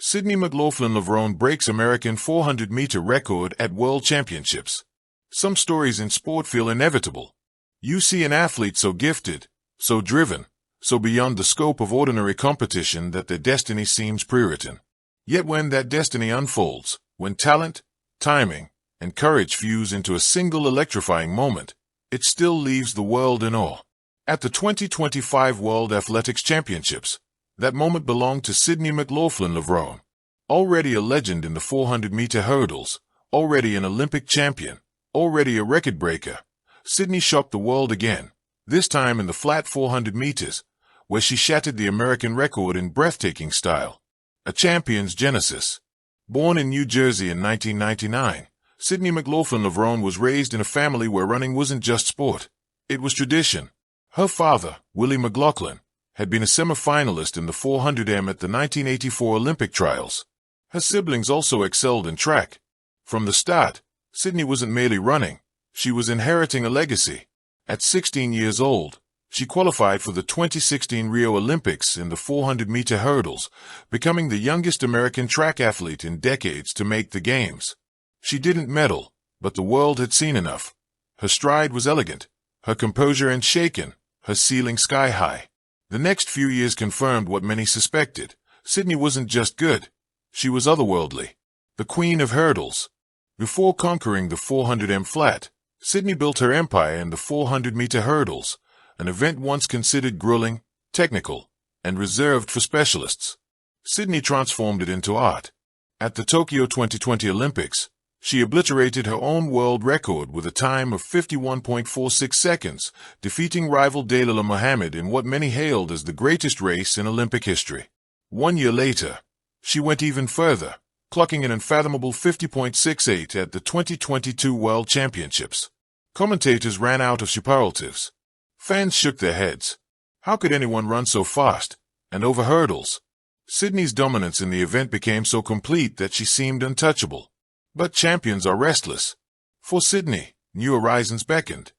Sydney McLaughlin Levrone breaks American 400-meter record at World Championships. Some stories in sport feel inevitable. You see an athlete so gifted, so driven, so beyond the scope of ordinary competition that their destiny seems prewritten. Yet when that destiny unfolds, when talent, timing, and courage fuse into a single electrifying moment, it still leaves the world in awe. At the 2025 World Athletics Championships, that moment belonged to Sydney McLaughlin Levrone. Already a legend in the 400-meter hurdles, already an Olympic champion, already a record breaker, Sydney shocked the world again, this time in the flat 400 meters, where she shattered the American record in breathtaking style. A champion's genesis. Born in New Jersey in 1999, Sydney McLaughlin Levrone was raised in a family where running wasn't just sport, it was tradition. Her father, Willie McLaughlin, had been a semi-finalist in the 400m at the 1984 Olympic trials. Her siblings also excelled in track. From the start, Sydney wasn't merely running, she was inheriting a legacy. At 16 years old, she qualified for the 2016 Rio Olympics in the 400-meter hurdles, becoming the youngest American track athlete in decades to make the games. She didn't medal, but the world had seen enough. Her stride was elegant, her composure unshaken, her ceiling sky-high. The next few years confirmed what many suspected. Sydney wasn't just good, she was otherworldly. The queen of hurdles. Before conquering the 400m flat, Sydney built her empire in the 400-meter hurdles, an event once considered grueling, technical, and reserved for specialists. Sydney transformed it into art. At the Tokyo 2020 Olympics, she obliterated her own world record with a time of 51.46 seconds, defeating rival Dalilah Muhammad in what many hailed as the greatest race in Olympic history. 1 year later, she went even further, clocking an unfathomable 50.68 at the 2022 World Championships. Commentators ran out of superlatives. Fans shook their heads. How could anyone run so fast, and over hurdles? Sydney's dominance in the event became so complete that she seemed untouchable. But champions are restless. For Sydney, new horizons beckoned.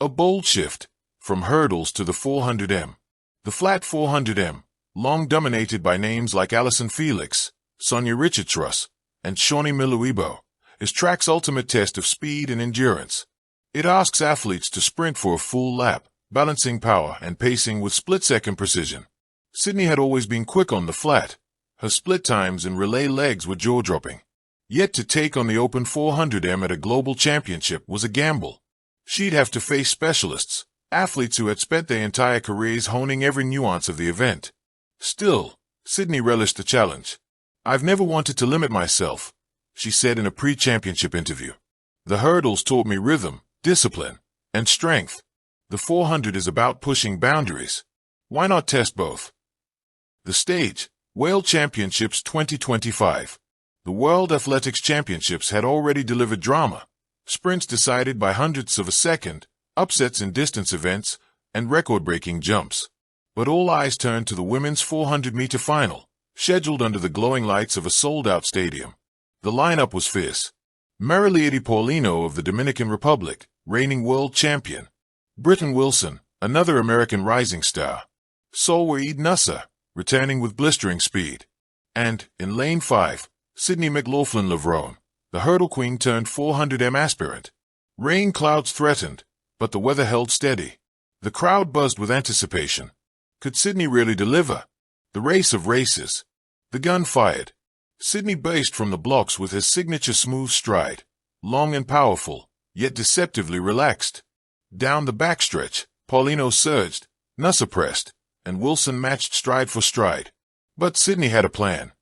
A bold shift, from hurdles to the 400m. The flat 400m, long dominated by names like Allyson Felix, Sonia Richards, and Shawnee Miluibo, is track's ultimate test of speed and endurance. It asks athletes to sprint for a full lap, balancing power and pacing with split-second precision. Sydney had always been quick on the flat. Her split times and relay legs were jaw-dropping. Yet to take on the open 400m at a global championship was a gamble. She'd have to face specialists, athletes who had spent their entire careers honing every nuance of the event. Still, Sydney relished the challenge. "I've never wanted to limit myself," she said in a pre-championship interview. "The hurdles taught me rhythm, discipline, and strength. The 400 is about pushing boundaries. Why not test both?" The stage, World Championships 2025. The World Athletics Championships had already delivered drama, sprints decided by hundredths of a second, upsets in distance events, and record-breaking jumps. But all eyes turned to the women's 400-meter final, scheduled under the glowing lights of a sold-out stadium. The lineup was fierce. Marilady Paulino of the Dominican Republic, reigning world champion. Britton Wilson, another American rising star. Solwaid Nusser, returning with blistering speed. And, in lane 5, Sydney McLaughlin Levrone, the hurdle queen turned 400m aspirant. Rain clouds threatened, but the weather held steady. The crowd buzzed with anticipation. Could Sydney really deliver? The race of races. The gun fired. Sydney burst from the blocks with her signature smooth stride, long and powerful, yet deceptively relaxed. Down the backstretch, Paulino surged, Nusser pressed, and Wilson matched stride for stride. But Sydney had a plan.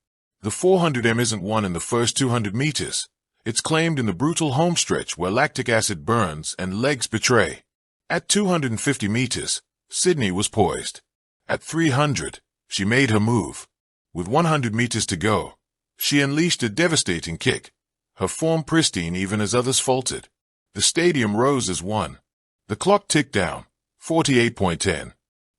The 400m isn't won in the first 200 meters. It's claimed in the brutal homestretch where lactic acid burns and legs betray. At 250 meters, Sydney was poised. At 300, she made her move. With 100 meters to go, she unleashed a devastating kick, her form pristine even as others faltered. The stadium rose as one. The clock ticked down, 48.10,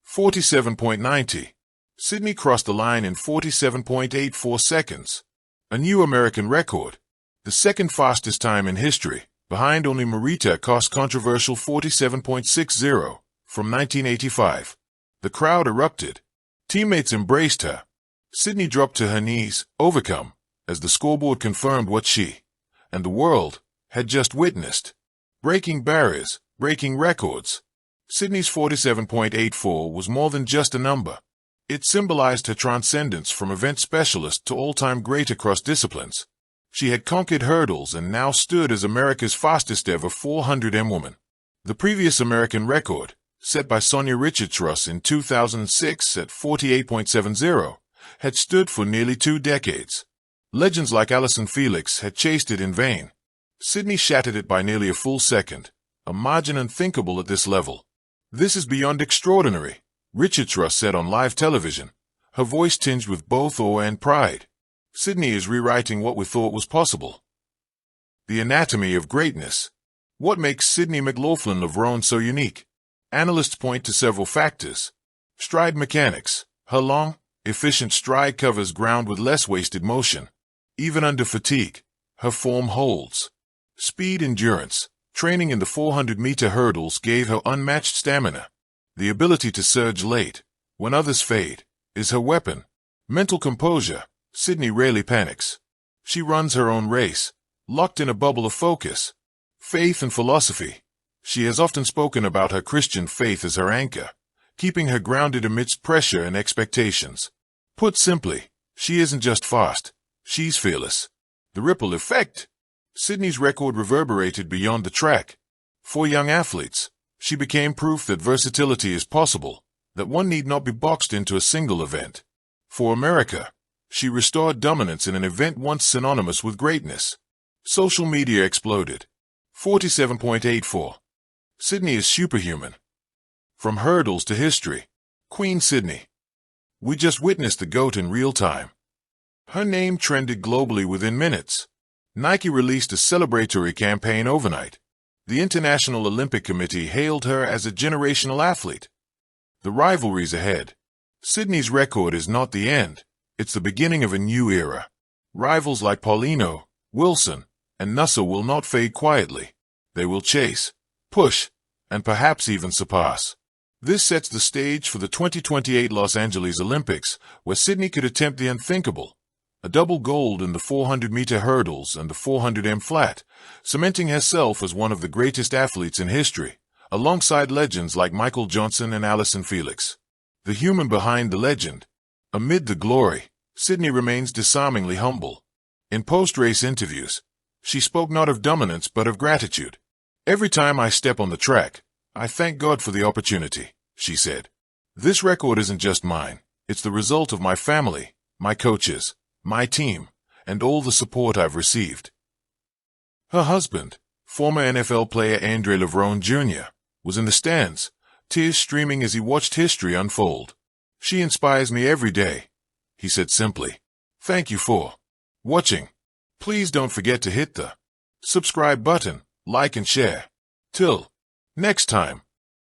47.90. Sydney crossed the line in 47.84 seconds. A new American record. The second fastest time in history, behind only Marita Koss's controversial 47.60 from 1985. The crowd erupted. Teammates embraced her. Sydney dropped to her knees, overcome, as the scoreboard confirmed what she, and the world, had just witnessed. Breaking barriers, breaking records. Sydney's 47.84 was more than just a number. It symbolized her transcendence from event specialist to all-time great across disciplines. She had conquered hurdles and now stood as America's fastest-ever 400m woman. The previous American record, set by Sonia Richards in 2006 at 48.70, had stood for nearly 2 decades. Legends like Allyson Felix had chased it in vain. Sydney shattered it by nearly a full second, a margin unthinkable at this level. "This is beyond extraordinary," Richards said on live television, her voice tinged with both awe and pride. Sydney is rewriting what we thought was possible. The anatomy of greatness. What makes Sydney McLaughlin Levrone so unique? Analysts point to several factors. Stride mechanics. Her long, efficient stride covers ground with less wasted motion. Even under fatigue, her form holds. Speed endurance. Training in the 400-meter hurdles gave her unmatched stamina. The ability to surge late, when others fade, is her weapon. Mental composure. Sydney rarely panics. She runs her own race, locked in a bubble of focus. Faith and philosophy. She has often spoken about her Christian faith as her anchor, keeping her grounded amidst pressure and expectations. Put simply, she isn't just fast, she's fearless. The ripple effect. Sydney's record reverberated beyond the track. For young athletes, she became proof that versatility is possible, that one need not be boxed into a single event. For America, she restored dominance in an event once synonymous with greatness. Social media exploded. 47.84. Sydney is superhuman. From hurdles to history. Queen Sydney. We just witnessed the GOAT in real time. Her name trended globally within minutes. Nike released a celebratory campaign overnight. The International Olympic Committee hailed her as a generational athlete. The rivalries ahead. Sydney's record is not the end. It's the beginning of a new era. Rivals like Paulino, Wilson, and Nussel will not fade quietly. They will chase, push, and perhaps even surpass. This sets the stage for the 2028 Los Angeles Olympics, where Sydney could attempt the unthinkable. A double gold in the 400-meter hurdles and the 400m flat, cementing herself as one of the greatest athletes in history, alongside legends like Michael Johnson and Allyson Felix. The human behind the legend. Amid the glory, Sydney remains disarmingly humble. In post-race interviews, she spoke not of dominance but of gratitude. "Every time I step on the track, I thank God for the opportunity," she said. "This record isn't just mine, it's the result of my family, my coaches, my team, and all the support I've received." Her husband, former NFL player Andre Levrone Jr., was in the stands, tears streaming as he watched history unfold. "She inspires me every day," he said simply. "Thank you for watching. Please don't forget to hit the subscribe button, like and share. Till next time.